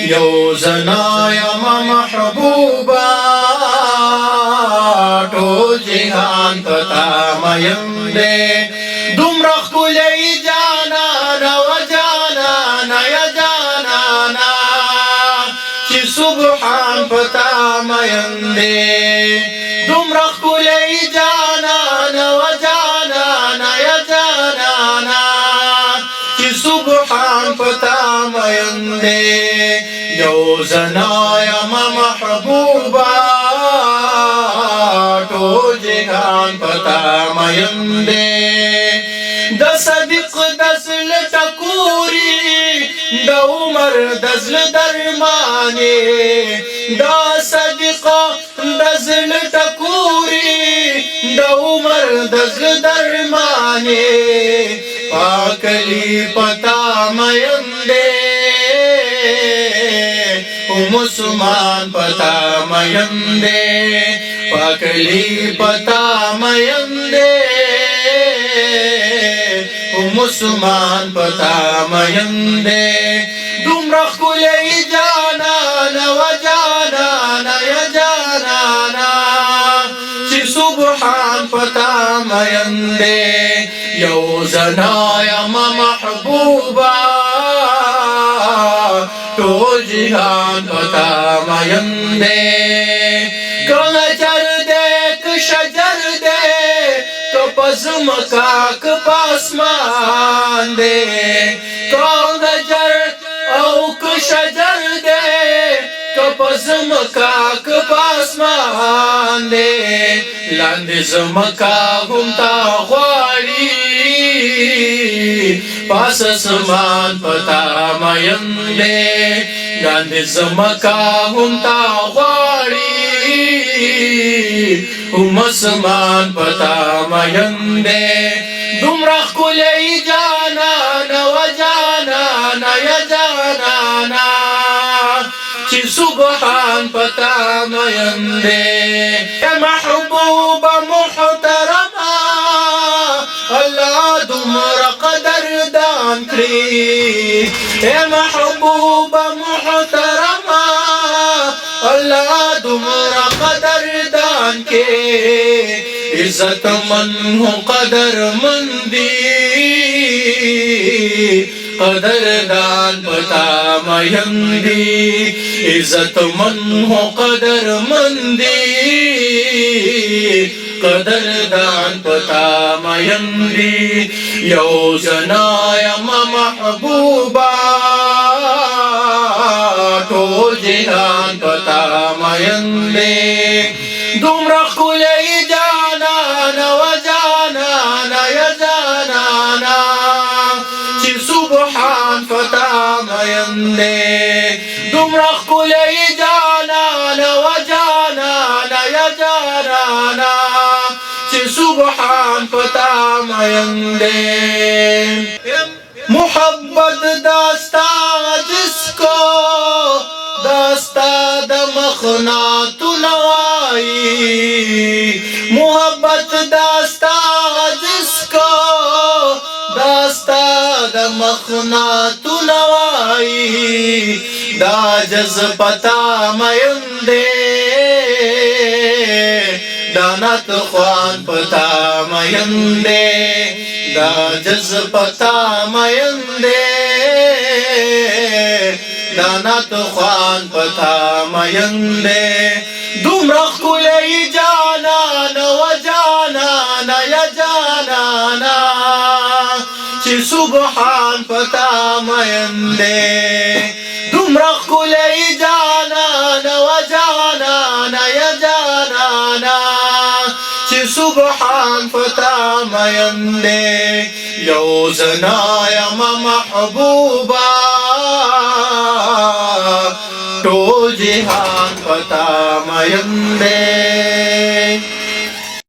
یو زنا یم محبوبا ټول جهان پتا مین دے دومره ښکلی جانانه و جانانه یا جانانه چې سبحان پتا مین دے دومره ښکلی جانانه و جانانه یا جانانه چې سبحان پتا مین دے یو زنا یم محبوبا ټول جهان پتا مین دے د صدیق دزل ټکوري د عمر دزل درمانه د صدیق دزل ټکوري د عمر دزل درمانه پاکلی پتا مین دے مسلمان پتا مین دے پاکلی پتا مین دے مسلمان پتا مین دے دومره ښکلی جانانه و جانانه یا جانانه چې سبحان پتا مین دے یو زنا یم محبوبا ټول جهان پتا مین دے که جر دے که شجر دے که پزمکا که پاسمان دے که جر او که شجر دے که پزمکا که پاسمان دے لاندې زمکا هم تا غواړي پاس اسمان پتا مین دے لاندې زمکا هم تا غواړي هم اسمان پتا مین دے دومره ښکلی جانانه و جانانه یا جانانه چې سبحان پتا مین دے محبوب محترمه الله دومره قدردان کړي محبوب محترمه الله دومره قدردان کې عزت من هو قدر مندي قدردان پتا مین دی عزت من ہو قدر مندی قدردان پتا مین دی یو زنا یم محبوبا ټول جهان پتا مین دی دومره ښکلی جانانه و جانانه یا جانانه سبحان پتا مین دے دومره ښکلی جانانه و جانانه یا جانانه چې سبحان پتا مین دے محبت داستا جس کو داستا د مخنات نوائی محبت داستا جس کو داستا د مخنات نوائی دا جز پتا مین دے دانت خوان پتا مین دے دا جز پتا مین دے دانت خوان پتا مین دے دومره ښکلی جانانه و جانانه یا جانانه چې سبحان پتا مین دے دومره ښکلی جانانه و جانانه یا جانانه چې سبحان پتا مین دے یو زنا یم محبوبا ټول جهان پتا مین دے